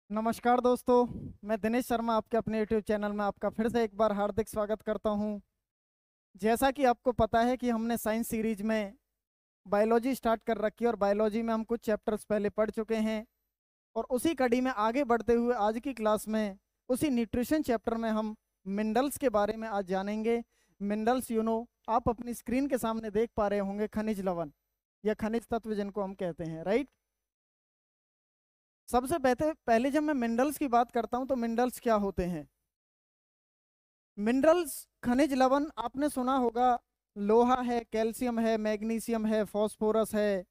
नमस्कार दोस्तों। मैं दिनेश शर्मा आपके अपने यूट्यूब चैनल में आपका फिर से एक बार हार्दिक स्वागत करता हूं। जैसा कि आपको पता है कि हमने साइंस सीरीज में बायोलॉजी स्टार्ट कर रखी है और बायोलॉजी में हम कुछ चैप्टर्स पहले पढ़ चुके हैं। और उसी कड़ी में आगे बढ़ते हुए आज की क्लास में उसी न्यूट्रिशन चैप्टर में हम मिनरल्स के बारे में आज जानेंगे। मिनरल्स आप अपनी स्क्रीन के सामने देख पा रहे होंगे खनिज लवण या खनिज तत्व जिनको हम कहते हैं, राइट। सबसे पहले पहले जब मैं मिनरल्स की बात करता हूं तो मिनरल्स क्या होते हैं। मिनरल्स खनिज लवण आपने सुना होगा। लोहा है, कैल्शियम है, मैग्नीशियम है, फास्फोरस है।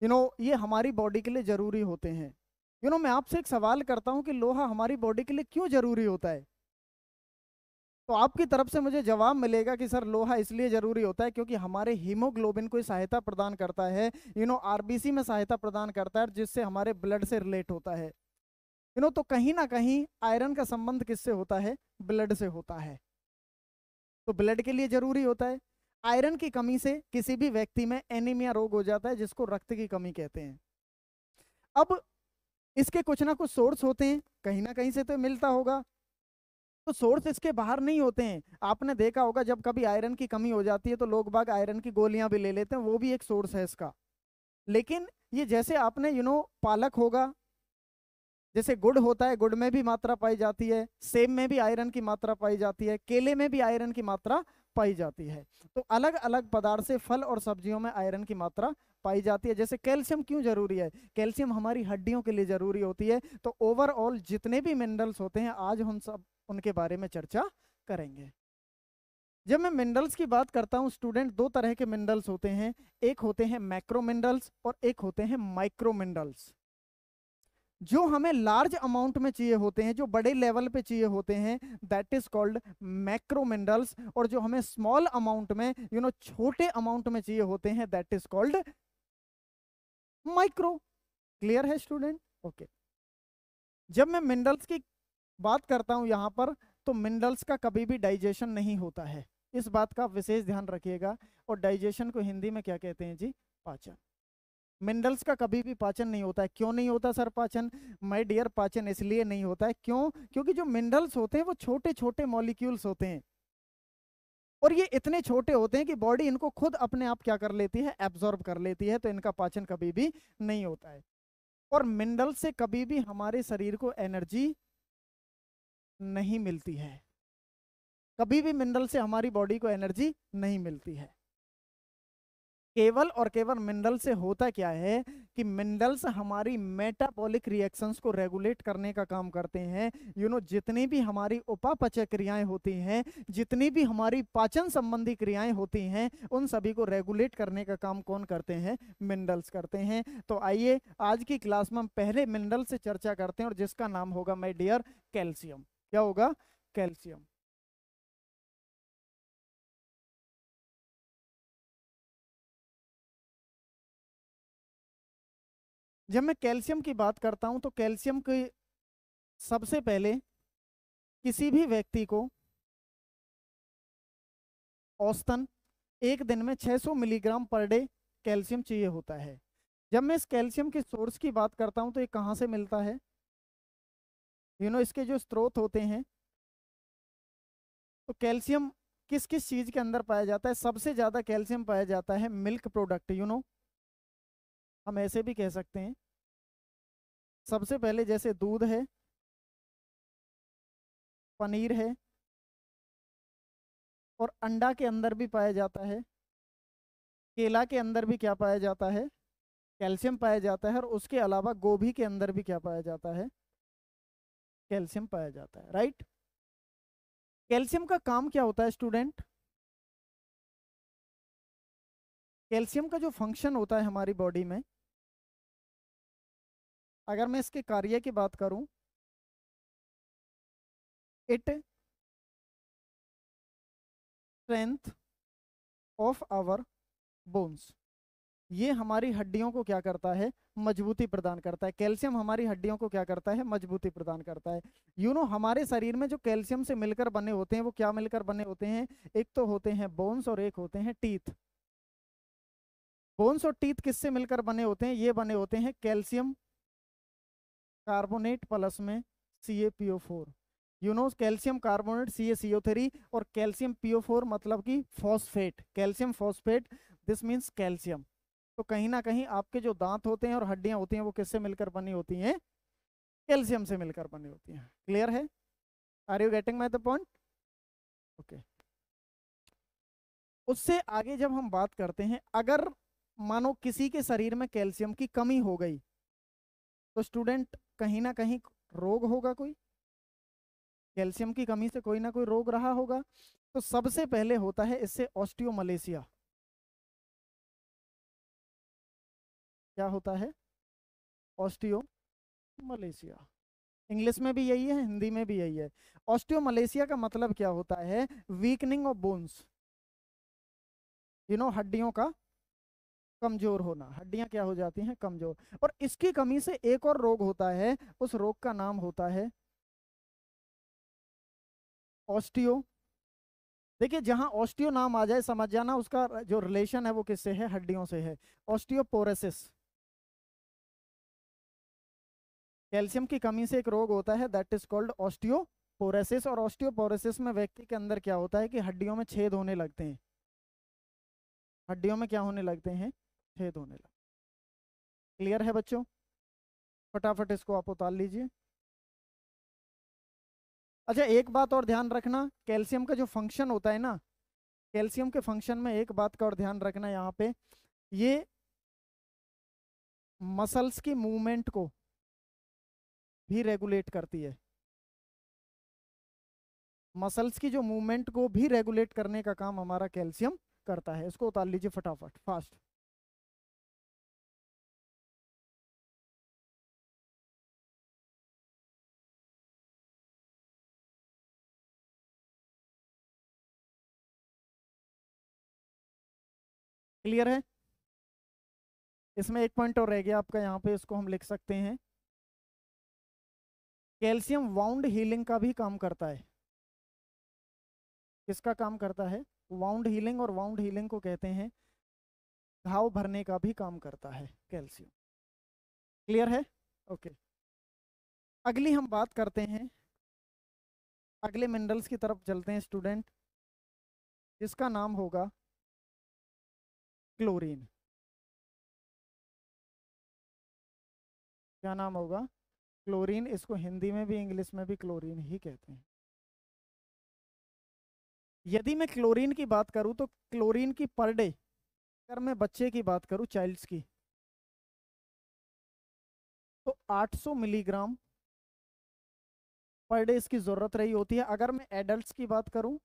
ये हमारी बॉडी के लिए जरूरी होते हैं। मैं आपसे एक सवाल करता हूं कि लोहा हमारी बॉडी के लिए क्यों जरूरी होता है। तो आपकी तरफ से मुझे जवाब मिलेगा कि सर लोहा इसलिए जरूरी होता है क्योंकि हमारे हीमोग्लोबिन को सहायता प्रदान करता है। आरबीसी में सहायता प्रदान करता है जिससे हमारे ब्लड से रिलेट होता है। तो कहीं ना कहीं आयरन का संबंध किससे होता है? ब्लड से होता है। तो ब्लड के लिए जरूरी होता है। आयरन की कमी से किसी भी व्यक्ति में एनीमिया रोग हो जाता है जिसको रक्त की कमी कहते हैं। अब इसके कुछ ना कुछ सोर्स होते हैं, कहीं ना कहीं से तो मिलता होगा। तो सोर्स इसके बाहर नहीं होते हैं। आपने देखा होगा जब कभी आयरन की कमी हो जाती है तो लोग बाग आयरन की गोलियां भी ले लेते हैं, वो भी एक सोर्स है इसका। लेकिन ये जैसे आपने पालक होगा, जैसे गुड़ होता है, गुड़ में भी मात्रा पाई जाती है, सेब में भी आयरन की मात्रा पाई जाती है, केले में भी आयरन की मात्रा पाई जाती है। तो अलग अलग पदार्थ से फल और सब्जियों में आयरन की मात्रा पाई जाती है। जैसे कैल्शियम क्यों जरूरी है? कैल्शियम हमारी हड्डियों के लिए जरूरी होती है। तो ओवरऑल जितने भी मिनरल्स होते हैं आज हम सब उनके बारे में चर्चा करेंगे। जब मैं मिनरल्स की बात करता हूं स्टूडेंट, दो तरह के मिनरल्स होते हैं। एक होते हैं मैक्रो मिनरल्स और एक होते हैं माइक्रो मिनरल्स। जो हमें लार्ज अमाउंट में चाहिए होते हैं, जो बड़े लेवल पे चाहिए होते हैं, that is called macro minerals. और जो हमें स्मॉल अमाउंट में छोटे अमाउंट में चाहिए होते हैं, that is called micro. Clear है स्टूडेंट? ओके। जब मैं मिनरल्स की बात करता हूं यहां पर, तो मिनरल्स का कभी भी डाइजेशन नहीं होता है। इस बात का विशेष ध्यान रखिएगा। और डाइजेशन को हिंदी में क्या कहते हैं जी? पाचन। मिनरल्स का कभी भी पाचन नहीं होता है। क्यों नहीं होता सर पाचन? माय डियर, पाचन इसलिए नहीं होता है, क्यों? क्योंकि जो मिनरल्स होते हैं वो छोटे छोटे मॉलिक्यूल्स होते हैं। और ये इतने छोटे होते हैं कि बॉडी इनको खुद अपने आप क्या कर लेती है? एब्जॉर्ब कर लेती है। तो इनका पाचन कभी भी नहीं होता है। और मिनरल से कभी भी हमारे शरीर को एनर्जी नहीं मिलती है। कभी भी मिनरल से हमारी बॉडी को एनर्जी नहीं मिलती है। केवल और केवल मिनरल से होता क्या है कि मिनरल्स हमारी मेटाबॉलिक रिएक्शंस को रेगुलेट करने का काम करते हैं। जितनी भी हमारी उपापचय क्रियाएं होती हैं, जितनी भी हमारी पाचन संबंधी क्रियाएं होती हैं, उन सभी को रेगुलेट करने का काम कौन करते हैं? मिनरल्स करते हैं। तो आइए आज की क्लास में हम पहले मिनरल से चर्चा करते हैं और जिसका नाम होगा माय डियर कैल्शियम। क्या होगा? कैल्शियम। जब मैं कैल्शियम की बात करता हूं तो कैल्शियम की सबसे पहले किसी भी व्यक्ति को औसतन एक दिन में 600 मिलीग्राम पर डे कैल्शियम चाहिए होता है। जब मैं इस कैल्शियम के सोर्स की बात करता हूं तो ये कहाँ से मिलता है? इसके जो स्रोत होते हैं, तो कैल्शियम किस किस चीज के अंदर पाया जाता है? सबसे ज्यादा कैल्शियम पाया जाता है मिल्क प्रोडक्ट। हम ऐसे भी कह सकते हैं। सबसे पहले जैसे दूध है, पनीर है, और अंडा के अंदर भी पाया जाता है। केला के अंदर भी क्या पाया जाता है? कैल्शियम पाया जाता है। और उसके अलावा गोभी के अंदर भी क्या पाया जाता है? कैल्शियम पाया जाता है, राइट। कैल्शियम का काम क्या होता है स्टूडेंट? कैल्शियम का जो फंक्शन होता है हमारी बॉडी में, अगर मैं इसके कार्य की बात करूं, it strength of our bones. ये हमारी हड्डियों को क्या करता है? मजबूती प्रदान करता है। कैल्शियम हमारी हड्डियों को क्या करता है? मजबूती प्रदान करता है। हमारे शरीर में जो कैल्शियम से मिलकर बने होते हैं वो क्या मिलकर बने होते हैं? एक तो होते हैं बोन्स और एक होते हैं टीथ। बोन्स और टीथ किससे मिलकर बने होते हैं? ये बने होते हैं कैल्शियम कार्बोनेट प्लस में CaPO4, कैल्शियम कार्बोनेट CaCO3 और कैल्शियम PO4 मतलब कि phosphate, calcium phosphate, this means calcium. तो कहीं ना कहीं आपके जो दांत होते हैं और हड्डियां होती हैं वो किससे मिलकर बनी होती हैं? कैल्शियम से मिलकर बनी होती हैं। क्लियर है? Are you getting my the point? Okay. उससे आगे जब हम बात करते हैं, अगर मानो किसी के शरीर में कैल्शियम की कमी हो गई तो स्टूडेंट कहीं ना कहीं रोग होगा, कोई कैल्शियम की कमी से कोई ना कोई रोग रहा होगा। तो सबसे पहले होता है इससे ऑस्टियोमलेशिया। क्या होता है? ऑस्टियोमलेशिया। इंग्लिश में भी यही है, हिंदी में भी यही है। ऑस्टियोमलेशिया का मतलब क्या होता है? वीकनिंग ऑफ बोन्स, हड्डियों का कमजोर होना। हड्डियां क्या हो जाती हैं? कमजोर। और इसकी कमी से एक और रोग होता है, उस रोग का नाम होता है ऑस्टियो। देखिए, जहां ऑस्टियो नाम आ जाए समझ जाना उसका जो रिलेशन है वो किससे है? हड्डियों से है। ऑस्टियोपोरोसिस, कैल्शियम की कमी से एक रोग होता है, दैट इज कॉल्ड ऑस्टियोपोरोसिस। और ऑस्टियोपोरोसिस में व्यक्ति के अंदर क्या होता है कि हड्डियों में छेद होने लगते हैं। हड्डियों में क्या होने लगते हैं? छेद होने लगते। क्लियर है बच्चों? फटाफट इसको आप उतार लीजिए। अच्छा, एक बात और ध्यान रखना, कैल्शियम का जो फंक्शन होता है ना, कैल्शियम के फंक्शन में एक बात का और ध्यान रखना यहाँ पे, ये मसल्स की मूवमेंट को भी रेगुलेट करती है। मसल्स की जो मूवमेंट को भी रेगुलेट करने का काम हमारा कैल्शियम करता है। इसको उतार लीजिए फटाफट, फास्ट। क्लियर है? इसमें एक पॉइंट और रह गया आपका, यहाँ पे इसको हम लिख सकते हैं, कैल्शियम वाउंड हीलिंग का भी काम करता है। किसका काम करता है? Wound healing. और वाउंड हीलिंग को कहते हैं घाव भरने का भी काम करता है कैल्शियम। क्लियर है? ओके। अगली हम बात करते हैं, अगले मिनरल्स की तरफ चलते हैं स्टूडेंट, जिसका नाम होगा क्लोरीन। क्या नाम होगा? क्लोरीन। इसको हिंदी में भी इंग्लिश में भी क्लोरीन ही कहते हैं। यदि मैं क्लोरीन की बात करूं तो क्लोरीन की पर डे, अगर मैं बच्चे की बात करूं, चाइल्ड्स की, तो 800 मिलीग्राम पर डे इसकी ज़रूरत रही होती है। अगर मैं एडल्ट्स की बात करूं,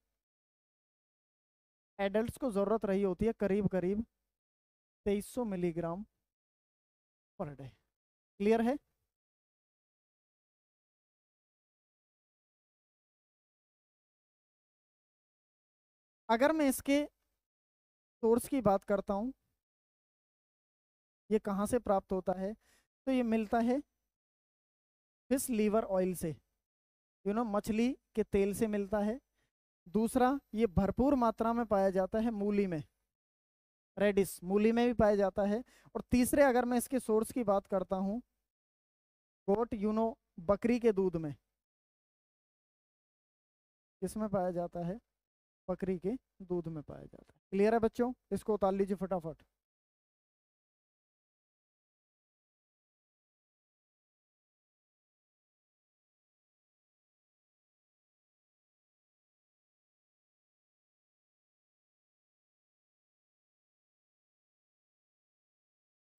एडल्ट्स को ज़रूरत रही होती है करीब करीब 2300 मिलीग्राम पर डे। क्लियर है? अगर मैं इसके सोर्स की बात करता हूं, ये कहाँ से प्राप्त होता है, तो ये मिलता है फिश लीवर ऑयल से, मछली के तेल से मिलता है। दूसरा, ये भरपूर मात्रा में पाया जाता है मूली में, रेडिस मूली में भी पाया जाता है। और तीसरे, अगर मैं इसके सोर्स की बात करता हूँ, गोट, बकरी के दूध में। किसमें पाया जाता है? बकरी के दूध में पाया जाता है। क्लियर है बच्चों? इसको उतार लीजिए फटाफट।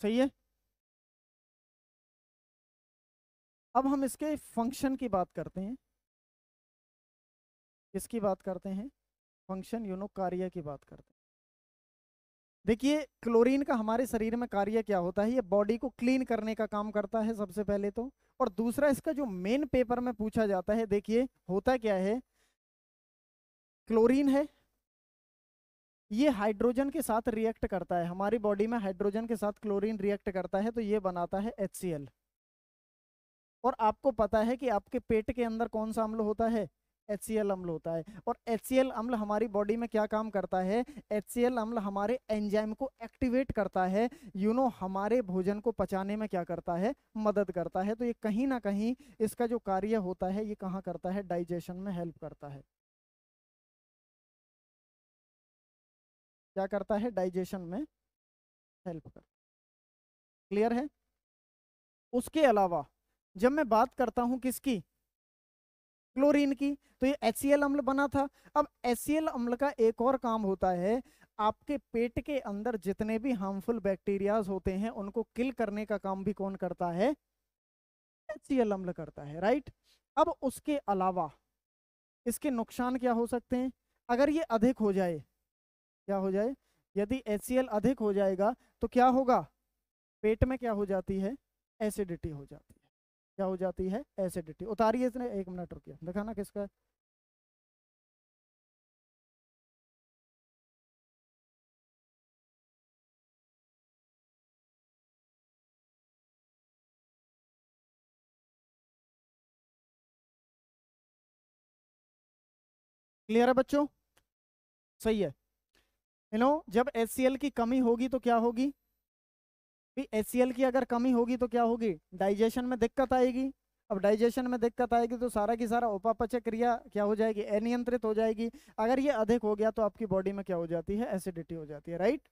सही है। अब हम इसके फंक्शन की बात करते हैं। किसकी बात करते हैं? फंक्शन, कार्य की बात करते हैं। देखिए, क्लोरीन का हमारे शरीर में कार्य क्या होता है? ये बॉडी को क्लीन करने का काम करता है सबसे पहले तो। और दूसरा, इसका जो मेन पेपर में पूछा जाता है, देखिए होता क्या है, क्लोरीन है, ये हाइड्रोजन के साथ रिएक्ट करता है। हमारी बॉडी में हाइड्रोजन के साथ क्लोरीन रिएक्ट करता है तो ये बनाता है HCl। और आपको पता है कि आपके पेट के अंदर कौन सा अम्ल होता है? HCl अम्ल होता है। और HCl अम्ल हमारी बॉडी में क्या काम करता है? HCl अम्ल हमारे एंजाइम को एक्टिवेट करता है, हमारे भोजन को पचाने में क्या करता है? मदद करता है। तो ये कहीं ना कहीं इसका जो कार्य होता है ये कहाँ करता है? डाइजेशन में हेल्प करता है। क्या करता है? डाइजेशन में हेल्प करता है। क्लियर है? उसके अलावा जब मैं बात करता हूं किसकी? क्लोरीन की, तो ये HCl अम्ल बना था। अब HCl अम्ल का एक और काम होता है, आपके पेट के अंदर जितने भी हार्मफुल बैक्टीरियाज होते हैं उनको किल करने का काम भी कौन करता है? HCl अम्ल करता है, राइट। अब उसके अलावा इसके नुकसान क्या हो सकते हैं? अगर ये अधिक हो जाए, क्या हो जाए? यदि HCl अधिक हो जाएगा तो क्या होगा? पेट में क्या हो जाती है? एसिडिटी हो जाती है। क्या हो जाती है? एसिडिटी। उतारिए इसने, 1 मिनट रुकिए, दिखाना किसका है? क्लियर है बच्चों? सही है। जब HCl की कमी होगी तो क्या होगी? भी HCl की अगर कमी होगी तो क्या होगी? डाइजेशन में दिक्कत आएगी। अब डाइजेशन में दिक्कत आएगी तो सारा की सारा उपापचय क्रिया क्या हो जाएगी? अनियंत्रित हो जाएगी। अगर ये अधिक हो गया तो आपकी बॉडी में क्या हो जाती है? एसिडिटी हो जाती है, राइट।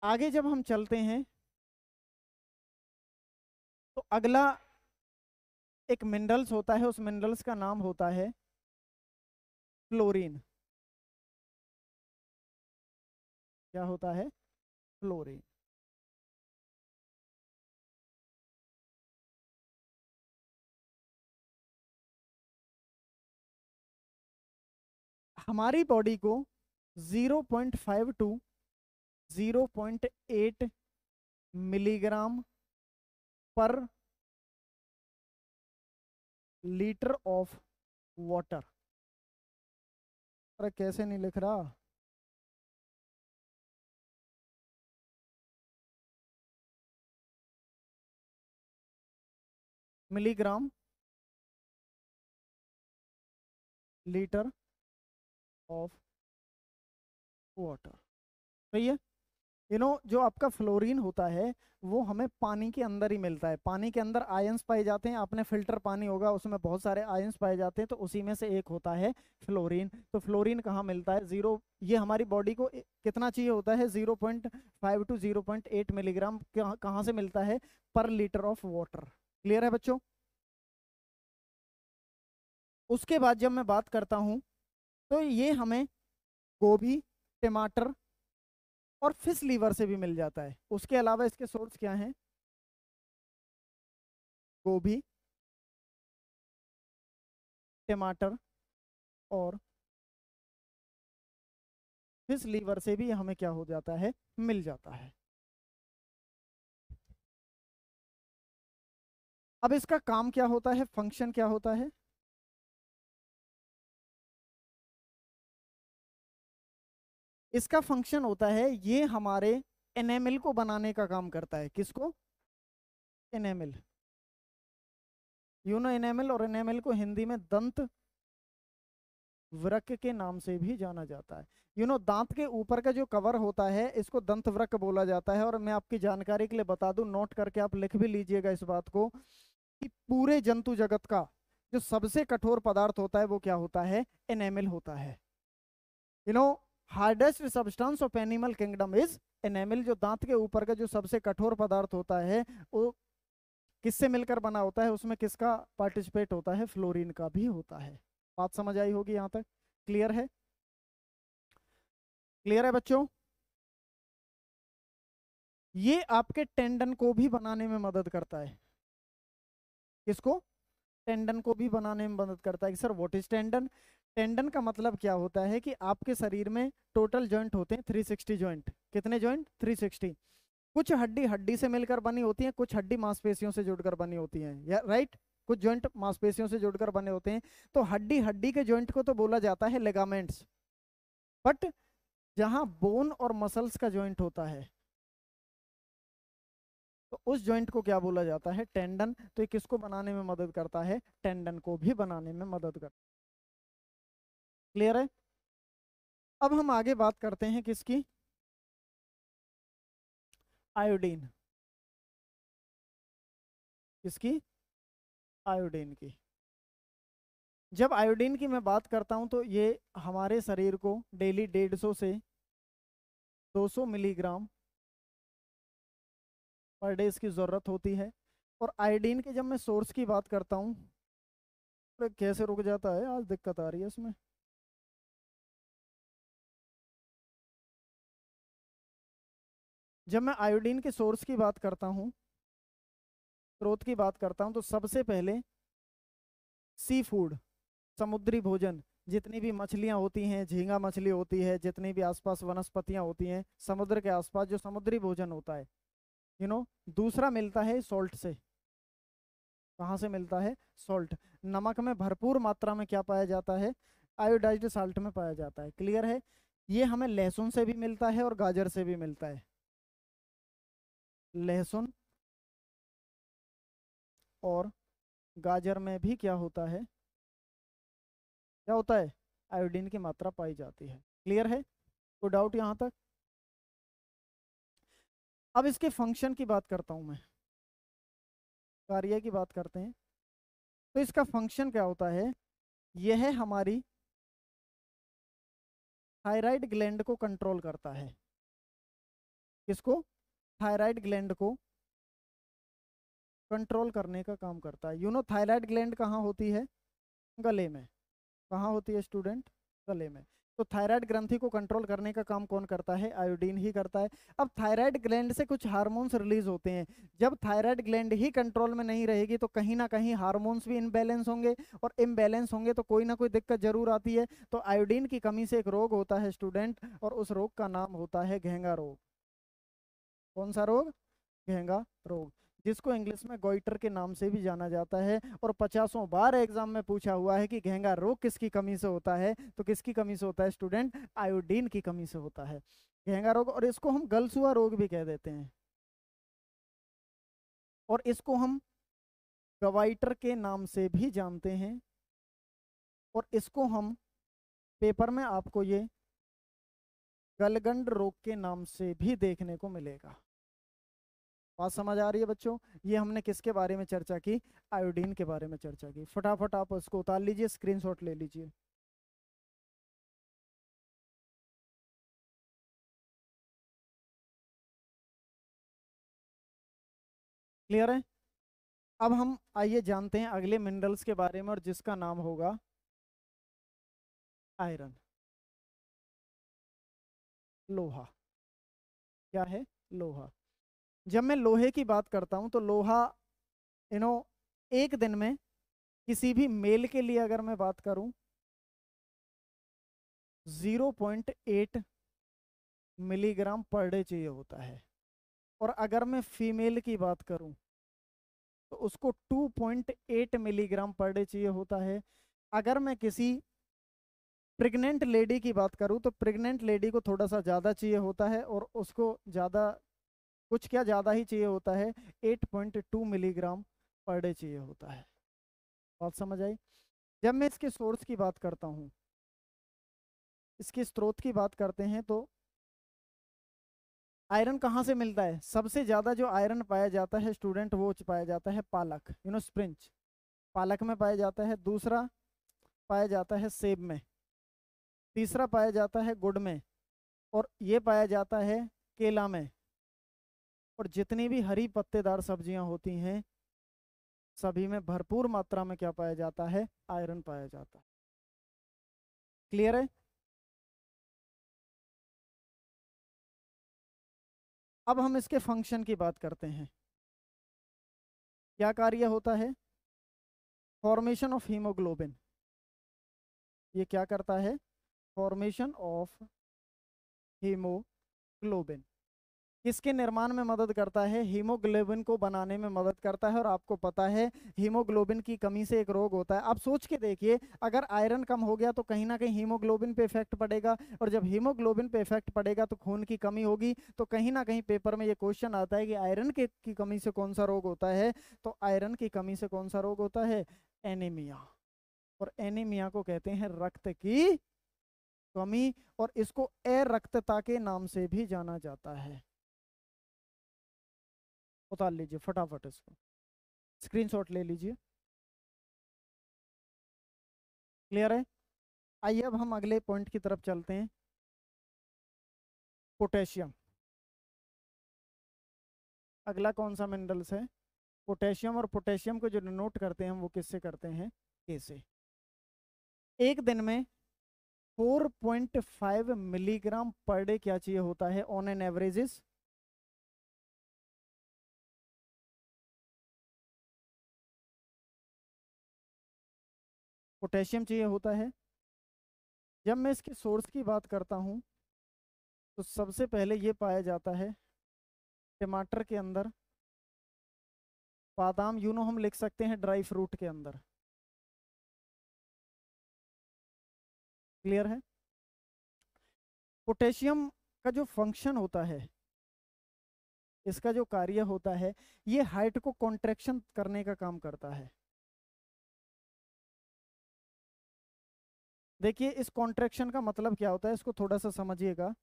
आगे जब हम चलते हैं तो अगला एक मिनरल्स होता है, उस मिनरल्स का नाम होता है फ्लोरीन। क्या होता है? फ्लोरीन। हमारी बॉडी को 0.5 टू 0.8 मिलीग्राम पर लीटर ऑफ वाटर। अरे कैसे नहीं लिख रहा? Milligram litre of water. सही है। जो आपका फ्लोरीन होता है वो हमें पानी के अंदर ही मिलता है। पानी के अंदर आयंस पाए जाते हैं। आपने फिल्टर पानी होगा, उसमें बहुत सारे आयंस पाए जाते हैं, तो उसी में से एक होता है फ्लोरीन। तो फ्लोरीन कहाँ मिलता है? जीरो। ये हमारी बॉडी को कितना चाहिए होता है? 0.5 टू 0.8 मिलीग्राम। कहाँ से मिलता है? पर लीटर ऑफ वाटर। क्लियर है बच्चों? उसके बाद जब मैं बात करता हूँ तो ये हमें गोभी, टमाटर और फिश लीवर से भी मिल जाता है। उसके अलावा इसके सोर्स क्या हैं? गोभी, टमाटर और फिश लीवर से भी हमें क्या हो जाता है? मिल जाता है। अब इसका काम क्या होता है? फंक्शन क्या होता है? इसका फंक्शन होता है, ये हमारे एनेमिल को बनाने का काम करता है। किसको? एनेमिल। एनेमिल, और एनेमिल को हिंदी में दंत वृक्क के नाम से भी जाना जाता है। दांत के ऊपर का जो कवर होता है इसको दंत वृक्क बोला जाता है। और मैं आपकी जानकारी के लिए बता दूं, नोट करके आप लिख भी लीजिएगा इस बात को, कि पूरे जंतु जगत का जो सबसे कठोर पदार्थ होता है वो क्या होता है? एनेमिल होता है। You know hardest substance of animal kingdom is enamel. जो दांत के ऊपर का जो सबसे कठोर पदार्थ होता है वो किससे मिलकर बना होता है? उसमें किसका पार्टिसिपेट होता है? फ्लोरीन का भी होता है। बात समझ आई होगी यहाँ तक? क्लियर है? क्लियर है बच्चों? ये आपके टेंडन को भी बनाने में मदद करता है। किसको? टेंडन को भी बनाने में मदद करता है। Sir what is tendon? Tendon का मतलब क्या होता है कि आपके शरीर में टोटल जॉइंट होते हैं 360 जॉइंट। कितने जॉइंट? 360। कुछ हड्डी हड्डी से मिलकर बनी होती है, कुछ हड्डी मांसपेशियों से जुड़कर बनी होती है, या राइट? कुछ जॉइंट मांसपेशियों से जुड़कर बने होते हैं। तो हड्डी हड्डी के जॉइंट को तो बोला जाता है लिगामेंट्स। बट जहां बोन और मसल्स का जॉइंट होता है तो उस जॉइंट को क्या बोला जाता है? टेंडन। तो ये किसको बनाने में मदद करता है? टेंडन को भी बनाने में मदद करता है। क्लियर है? अब हम आगे बात करते हैं किसकी? आयोडीन। किसकी? आयोडीन की। जब आयोडीन की मैं बात करता हूं तो ये हमारे शरीर को डेली 150 से 200 मिलीग्राम पर डे इसकी ज़रूरत होती है। और आयोडीन के जब मैं सोर्स की बात करता हूँ, तो कैसे रुक जाता है, आज दिक्कत आ रही है इसमें। जब मैं आयोडीन के सोर्स की बात करता हूँ, स्रोत की बात करता हूँ, तो सबसे पहले सी फूड, समुद्री भोजन, जितनी भी मछलियाँ होती हैं, झींगा मछली होती है, जितनी भी आसपास वनस्पतियाँ होती हैं समुद्र के आसपास, जो समुद्री भोजन होता है, दूसरा मिलता है सॉल्ट से। कहाँ से मिलता है? सॉल्ट। नमक में भरपूर मात्रा में क्या पाया जाता है? आयोडाइज्ड साल्ट में पाया जाता है। क्लियर है? ये हमें लहसुन से भी मिलता है और गाजर से भी मिलता है। लहसुन और गाजर में भी क्या होता है? क्या होता है? आयोडीन की मात्रा पाई जाती है। क्लियर है? कोई डाउट यहाँ तक? अब इसके फंक्शन की बात करता हूँ मैं, कार्य की बात करते हैं। तो इसका फंक्शन क्या होता है? यह है हमारी थायराइड ग्लैंड को कंट्रोल करता है। किसको? थायराइड ग्लैंड को कंट्रोल करने का काम करता है। थायराइड ग्लैंड कहाँ होती है? गले में। कहाँ होती है स्टूडेंट? गले में। तो थायराइड ग्रंथि को कंट्रोल करने का काम कौन करता है? आयोडीन ही करता है। अब थायराइड ग्लैंड से कुछ हार्मोन्स रिलीज होते हैं। जब थायराइड ग्लैंड ही कंट्रोल में नहीं रहेगी तो कहीं ना कहीं हार्मोन्स भी इम्बैलेंस होंगे, और इम्बैलेंस होंगे तो कोई ना कोई दिक्कत जरूर आती है। तो आयोडीन की कमी से एक रोग होता है स्टूडेंट, और उस रोग का नाम होता है घेंगा रोग। कौन सा रोग? घेंगा रोग, जिसको इंग्लिश में गोइटर के नाम से भी जाना जाता है। और 50 बार एग्जाम में पूछा हुआ है कि घेंगा रोग किसकी कमी से होता है? तो किसकी कमी से होता है स्टूडेंट? आयोडीन की कमी से होता है घेंगा रोग। और इसको हम गलसुआ रोग भी कह देते हैं, और इसको हम गवाइटर के नाम से भी जानते हैं, और इसको हम पेपर में आपको ये गलगंड रोग के नाम से भी देखने को मिलेगा। बात समझ आ रही है बच्चों? ये हमने किसके बारे में चर्चा की? आयोडीन के बारे में चर्चा की। फटाफट आप उसको उतार लीजिए, स्क्रीनशॉट ले लीजिए। क्लियर है? अब हम आइए जानते हैं अगले मिनरल्स के बारे में, और जिसका नाम होगा आयरन, लोहा। क्या है? लोहा। जब मैं लोहे की बात करता हूं तो लोहा, यू नो एक दिन में किसी भी मेल के लिए अगर मैं बात करूं, 0.8 मिलीग्राम पर डे चाहिए होता है। और अगर मैं फीमेल की बात करूं तो उसको 2.8 मिलीग्राम पर डे चाहिए होता है। अगर मैं किसी प्रेग्नेंट लेडी की बात करूं तो प्रेग्नेंट लेडी को थोड़ा सा ज़्यादा चाहिए होता है, और उसको ज़्यादा, कुछ क्या ज़्यादा ही चाहिए होता है, 8.2 मिलीग्राम पर डे चाहिए होता है। बात समझ आई? जब मैं इसके सोर्स की बात करता हूँ, इसके स्रोत की बात करते हैं, तो आयरन कहाँ से मिलता है? सबसे ज़्यादा जो आयरन पाया जाता है स्टूडेंट, वो पाया जाता है पालक, स्प्रिंच, पालक में पाया जाता है। दूसरा पाया जाता है सेब में। तीसरा पाया जाता है गुड़ में। और ये पाया जाता है केला में। और जितनी भी हरी पत्तेदार सब्जियां होती हैं, सभी में भरपूर मात्रा में क्या पाया जाता है? आयरन पाया जाता है। क्लियर है? अब हम इसके फंक्शन की बात करते हैं। क्या कार्य होता है? Formation of haemoglobin. ये क्या करता है? Formation of haemoglobin. किसके निर्माण में मदद करता है? हीमोग्लोबिन को बनाने में मदद करता है। और आपको पता है हीमोग्लोबिन की कमी से एक रोग होता है। आप सोच के देखिए, अगर आयरन कम हो गया तो कहीं ना कहीं हीमोग्लोबिन पे इफेक्ट पड़ेगा, और जब हीमोग्लोबिन पे इफेक्ट पड़ेगा तो खून की कमी होगी। तो कहीं ना कहीं पेपर में ये क्वेश्चन आता है कि आयरन की कमी से कौन सा रोग होता है? तो आयरन की कमी से कौन सा रोग होता है? एनीमिया। और एनीमिया को कहते हैं रक्त की कमी, और इसको अरक्तता के नाम से भी जाना जाता है। उतार लीजिए फटाफट इसको, स्क्रीनशॉट ले लीजिए। क्लियर है? आइए अब हम अगले पॉइंट की तरफ चलते हैं। पोटेशियम। अगला कौन सा मिनरल्स है? पोटेशियम। और पोटेशियम को जो डिनोट करते हैं हम वो किससे करते हैं? के से। एक दिन में 4.5 मिलीग्राम पर डे क्या चाहिए होता है ऑन एन एवरेजेस? पोटेशियम चाहिए होता है। जब मैं इसके सोर्स की बात करता हूं तो सबसे पहले ये पाया जाता है टमाटर के अंदर, बादाम, हम लिख सकते हैं ड्राई फ्रूट के अंदर। क्लियर है? पोटेशियम का जो फंक्शन होता है, इसका जो कार्य होता है, ये हार्ट को कॉन्ट्रैक्शन करने का काम करता है। देखिए इस कॉन्ट्रैक्शन का मतलब क्या होता है, इसको थोड़ा सा समझिएगा।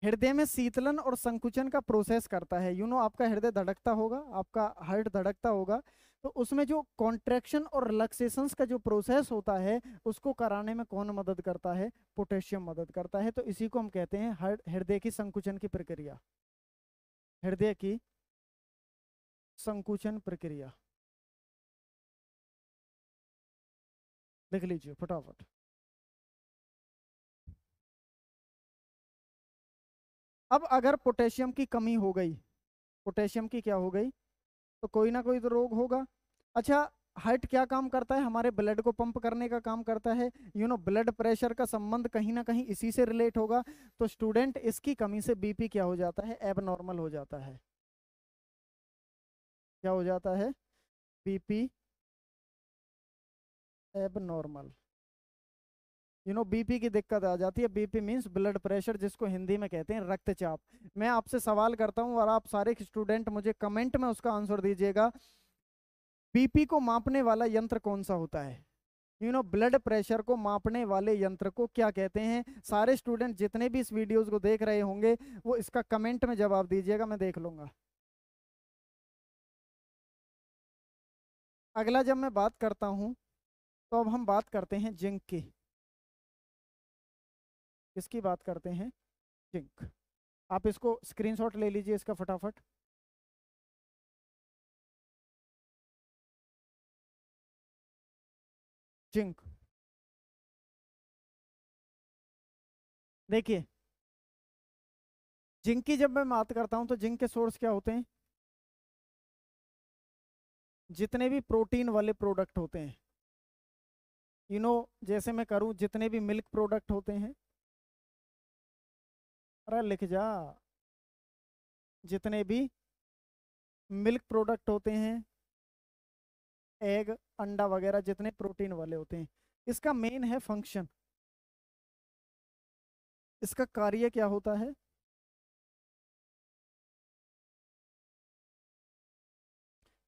हृदय में शीतलन और संकुचन का प्रोसेस करता है। आपका हृदय धड़कता होगा, आपका हार्ट धड़कता होगा, तो उसमें जो कॉन्ट्रैक्शन और रिलैक्सेशंस का जो प्रोसेस होता है उसको कराने में कौन मदद करता है? पोटेशियम मदद करता है। तो इसी को हम कहते हैं हृदय की संकुचन की प्रक्रिया। हृदय की संकुचन प्रक्रिया। लिख लीजिए फटाफट। अब अगर पोटेशियम की कमी हो गई, पोटेशियम की क्या हो गई, तो कोई ना कोई तो रोग होगा। अच्छा, हार्ट क्या काम करता है? हमारे ब्लड को पंप करने का काम करता है। ब्लड प्रेशर का संबंध कहीं ना कहीं इसी से रिलेट होगा। तो स्टूडेंट, इसकी कमी से बीपी क्या हो जाता है? एबनॉर्मल हो जाता है। क्या हो जाता है? BP abnormal. बीपी की दिक्कत आ जाती है। बीपी मींस ब्लड प्रेशर, जिसको हिंदी में कहते हैं रक्तचाप। मैं आपसे सवाल करता हूं और आप सारे स्टूडेंट मुझे कमेंट में उसका आंसर दीजिएगा। बीपी को मापने वाला यंत्र कौन सा होता है? ब्लड प्रेशर को मापने वाले यंत्र को क्या कहते हैं? सारे स्टूडेंट जितने भी इस वीडियोस को देख रहे होंगे वो इसका कमेंट में जवाब दीजिएगा, मैं देख लूंगा। अगला जब मैं बात करता हूं तो अब हम बात करते हैं जिंक की। किसकी बात करते हैं? जिंक। आप इसको स्क्रीनशॉट ले लीजिए इसका फटाफट। जिंक। देखिए, जिंक की जब मैं बात करता हूं तो जिंक के सोर्स क्या होते हैं? जितने भी प्रोटीन वाले प्रोडक्ट होते हैं, जैसे मैं करूं, जितने भी मिल्क प्रोडक्ट होते हैं, अरे लिख जा, जितने भी मिल्क प्रोडक्ट होते हैं, एग, अंडा वगैरह, जितने प्रोटीन वाले होते हैं, इसका मेन है फंक्शन। इसका कार्य क्या होता है?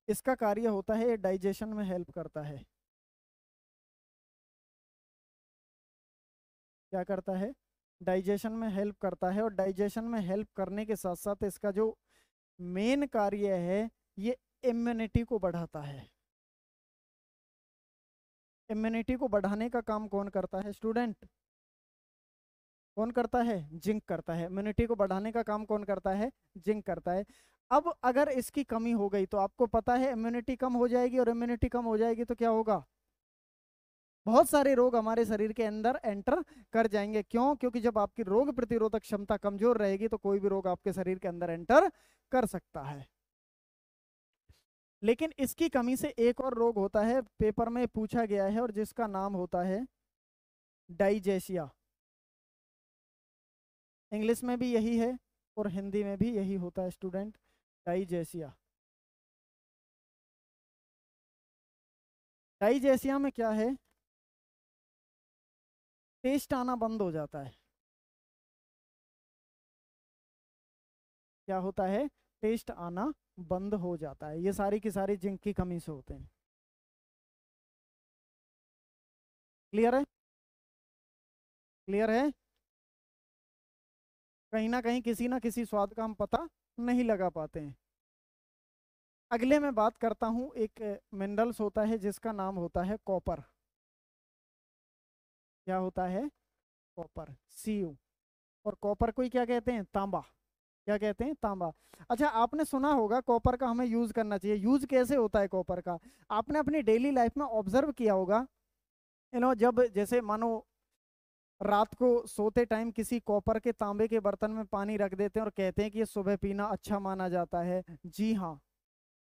इसका कार्य होता है, ये डाइजेशन में हेल्प करता है। क्या करता है? डाइजेशन में हेल्प करता है। और डाइजेशन में हेल्प करने के साथ साथ इसका जो मेन कार्य है, ये इम्यूनिटी को बढ़ाता है। इम्यूनिटी को बढ़ाने का काम कौन करता है स्टूडेंट? कौन करता है? जिंक करता है। इम्यूनिटी को बढ़ाने का काम कौन करता है? जिंक करता है। अब अगर इसकी कमी हो गई तो आपको पता है इम्यूनिटी कम हो जाएगी, और इम्यूनिटी कम हो जाएगी तो क्या होगा? बहुत सारे रोग हमारे शरीर के अंदर एंटर कर जाएंगे। क्यों? क्योंकि जब आपकी रोग प्रतिरोधक क्षमता कमजोर रहेगी तो कोई भी रोग आपके शरीर के अंदर एंटर कर सकता है। लेकिन इसकी कमी से एक और रोग होता है, पेपर में पूछा गया है, और जिसका नाम होता है डाइजेशिया। इंग्लिश में भी यही है, और हिंदी में भी यही होता है स्टूडेंट, डाइजेसिया। डाइजेसिया में क्या है, टेस्ट आना बंद हो जाता है। क्या होता है, टेस्ट आना बंद हो जाता है। ये सारी की सारी जिंक की कमी से होते हैं। क्लियर है, क्लियर है। कहीं ना किसी स्वाद का हम पता नहीं लगा पाते हैं। अगले मैं बात करता हूँ, एक मिनरल्स होता है जिसका नाम होता है कॉपर। क्या होता है, कॉपर, Cu। और कॉपर को ही क्या कहते हैं, तांबा। क्या कहते हैं, तांबा। अच्छा, आपने सुना होगा कॉपर का हमें यूज करना चाहिए। यूज कैसे होता है कॉपर का, आपने अपनी डेली लाइफ में ऑब्जर्व किया होगा। जब जैसे मानो रात को सोते टाइम किसी कॉपर के तांबे के बर्तन में पानी रख देते हैं और कहते हैं कि ये सुबह पीना अच्छा माना जाता है। जी हाँ,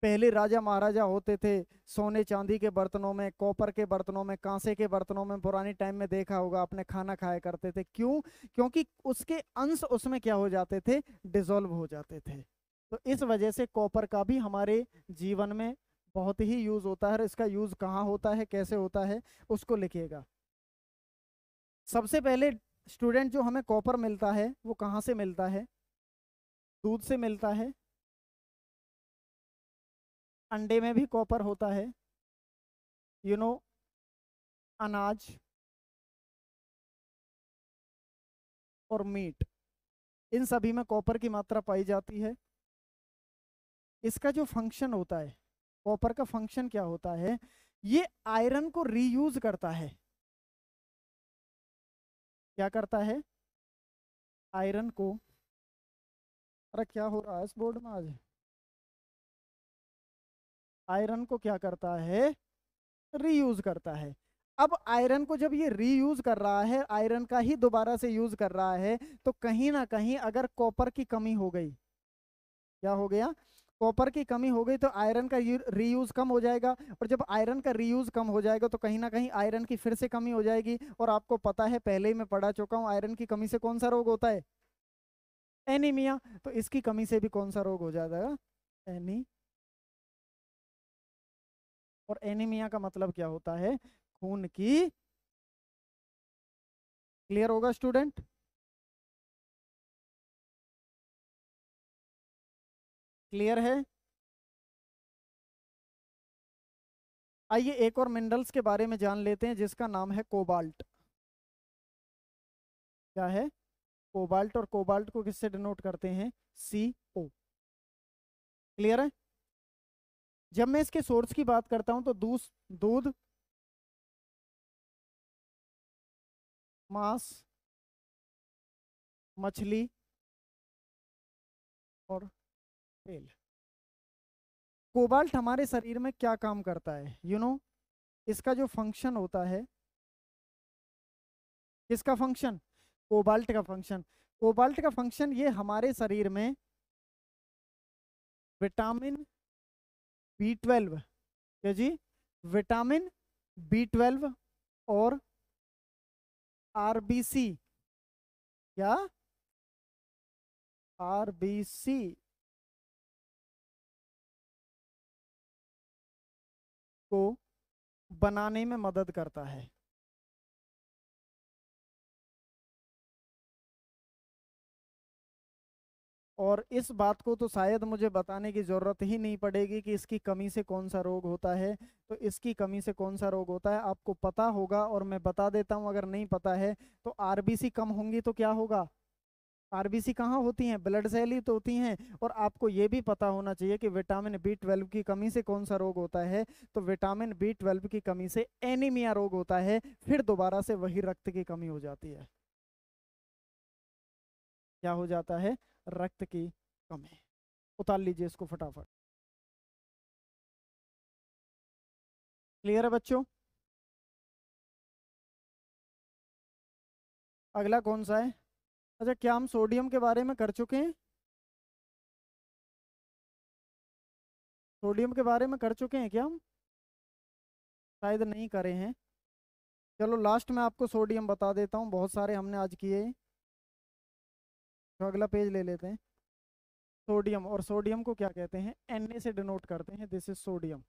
पहले राजा महाराजा होते थे, सोने चांदी के बर्तनों में, कॉपर के बर्तनों में, कांसे के बर्तनों में पुरानी टाइम में देखा होगा आपने, खाना खाया करते थे। क्यों, क्योंकि उसके अंश उसमें क्या हो जाते थे, डिजोल्व हो जाते थे। तो इस वजह से कॉपर का भी हमारे जीवन में बहुत ही यूज होता है। और इसका यूज कहाँ होता है, कैसे होता है, उसको लिखिएगा। सबसे पहले स्टूडेंट, जो हमें कॉपर मिलता है वो कहाँ से मिलता है, दूध से मिलता है। अंडे में भी कॉपर होता है, यू नो अनाज और मीट, इन सभी में कॉपर की मात्रा पाई जाती है। इसका जो फंक्शन होता है, कॉपर का फंक्शन क्या होता है, ये आयरन को रीयूज करता है। क्या करता है, आयरन को, अरे क्या हो रहा है इस बोर्ड में आज, आयरन को क्या करता है, रीयूज करता है। अब आयरन को जब ये रीयूज कर रहा है, आयरन का ही दोबारा से यूज कर रहा है, तो कहीं ना कहीं अगर कॉपर की कमी हो गई, क्या हो गया, कॉपर की कमी हो गई, तो आयरन का रीयूज कम हो जाएगा। और जब आयरन का रीयूज कम हो जाएगा तो कहीं ना कहीं आयरन की फिर से कमी हो जाएगी। और आपको पता है, पहले ही मैं पढ़ा चुका हूँ, आयरन की कमी से कौन सा रोग होता है, एनीमिया। तो इसकी कमी से भी कौन सा रोग हो जाएगा, एनी। और एनीमिया का मतलब क्या होता है, खून की, क्लियर होगा स्टूडेंट। क्लियर है। आइए एक और मिनरल्स के बारे में जान लेते हैं जिसका नाम है कोबाल्ट। क्या है, कोबाल्ट। और कोबाल्ट को किससे डिनोट करते हैं, CO। क्लियर है। जब मैं इसके सोर्स की बात करता हूं तो दूध, दूध, मांस, मछली और तेल। कोबाल्ट हमारे शरीर में क्या काम करता है, इसका जो फंक्शन होता है, किसका फंक्शन, कोबाल्ट का फंक्शन। कोबाल्ट का फंक्शन ये हमारे शरीर में विटामिन B12, क्या जी, विटामिन B12 और RBC, क्या, RBC को बनाने में मदद करता है। और इस बात को तो शायद मुझे बताने की जरूरत ही नहीं पड़ेगी कि इसकी कमी से कौन सा रोग होता है। तो इसकी कमी से कौन सा रोग होता है आपको पता होगा, और मैं बता देता हूं अगर नहीं पता है तो। आरबीसी कम होंगी तो क्या होगा, आरबीसी कहाँ होती हैं, ब्लड सेल ही तो होती हैं। और आपको ये भी पता होना चाहिए कि विटामिन B12 की कमी से कौन सा रोग होता है, तो विटामिन B12 की कमी से एनीमिया रोग होता है। फिर दोबारा से वही रक्त की कमी हो जाती है। क्या हो जाता है, रक्त की कमी। उतार लीजिए इसको फटाफट। क्लियर है बच्चों। अगला कौन सा है, अच्छा क्या हम सोडियम के बारे में कर चुके हैं, सोडियम के बारे में कर चुके हैं क्या हम, शायद नहीं करे हैं। चलो लास्ट में आपको सोडियम बता देता हूँ, बहुत सारे हमने आज किए। तो अगला पेज ले लेते हैं। सोडियम, और सोडियम को क्या कहते हैं, Na से डिनोट करते हैं, दिस इज सोडियम।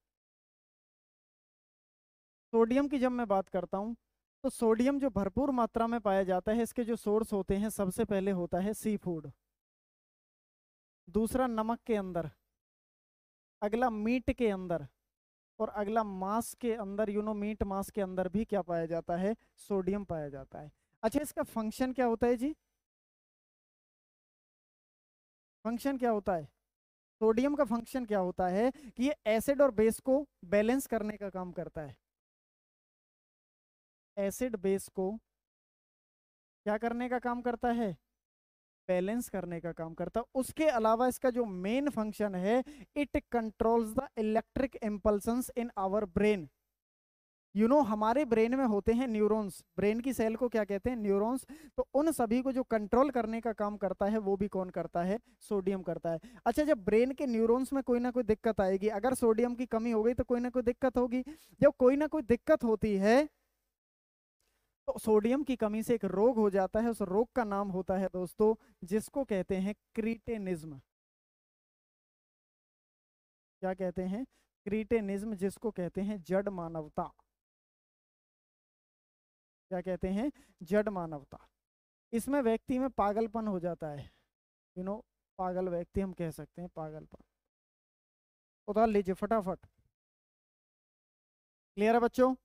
सोडियम की जब मैं बात करता हूँ तो सोडियम जो भरपूर मात्रा में पाया जाता है, इसके जो सोर्स होते हैं सबसे पहले होता है सी फूड, दूसरा नमक के अंदर, अगला मीट के अंदर, और अगला मांस के अंदर। मीट मांस के अंदर भी क्या पाया जाता है, सोडियम पाया जाता है। अच्छा, इसका फंक्शन क्या होता है जी, फंक्शन क्या होता है, सोडियम का फंक्शन क्या होता है कि ये एसिड और बेस को बैलेंस करने का काम करता है। एसिड बेस को क्या करने का काम करता है, बैलेंस करने का काम करता है। उसके अलावा इसका जो मेन फंक्शन है, it controls the electric impulses in our brain. हमारे ब्रेन में होते हैं न्यूरॉन्स, ब्रेन की सेल को क्या कहते हैं, न्यूरॉन्स। तो उन सभी को जो कंट्रोल करने का काम करता है वो भी कौन करता है, सोडियम करता है। अच्छा, जब ब्रेन के न्यूरॉन्स में कोई ना कोई दिक्कत आएगी, अगर सोडियम की कमी हो गई तो कोई ना कोई दिक्कत होगी। जब कोई ना कोई दिक्कत होती है तो सोडियम की कमी से एक रोग हो जाता है, उस रोग का नाम होता है दोस्तों, जिसको कहते हैं क्रीटेनिज्म। क्या कहते हैं, क्रीटेनिज्म, जिसको कहते हैं जड़ मानवता। क्या कहते हैं, जड़ मानवता। इसमें व्यक्ति में पागलपन हो जाता है, पागल व्यक्ति हम कह सकते हैं, पागलपन। उतार लीजिए फटाफट। क्लियर है बच्चों।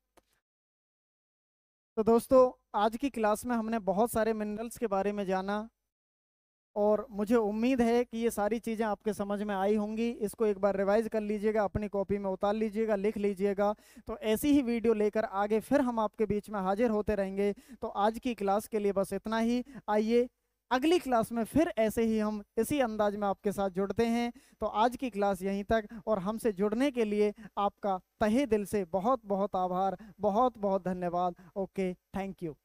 तो दोस्तों, आज की क्लास में हमने बहुत सारे मिनरल्स के बारे में जाना, और मुझे उम्मीद है कि ये सारी चीज़ें आपके समझ में आई होंगी। इसको एक बार रिवाइज कर लीजिएगा, अपनी कॉपी में उतार लीजिएगा, लिख लीजिएगा। तो ऐसी ही वीडियो लेकर आगे फिर हम आपके बीच में हाजिर होते रहेंगे। तो आज की क्लास के लिए बस इतना ही। आइए अगली क्लास में फिर ऐसे ही हम इसी अंदाज में आपके साथ जुड़ते हैं। तो आज की क्लास यहीं तक, और हमसे जुड़ने के लिए आपका तहे दिल से बहुत बहुत आभार, बहुत बहुत धन्यवाद। Okay, thank you.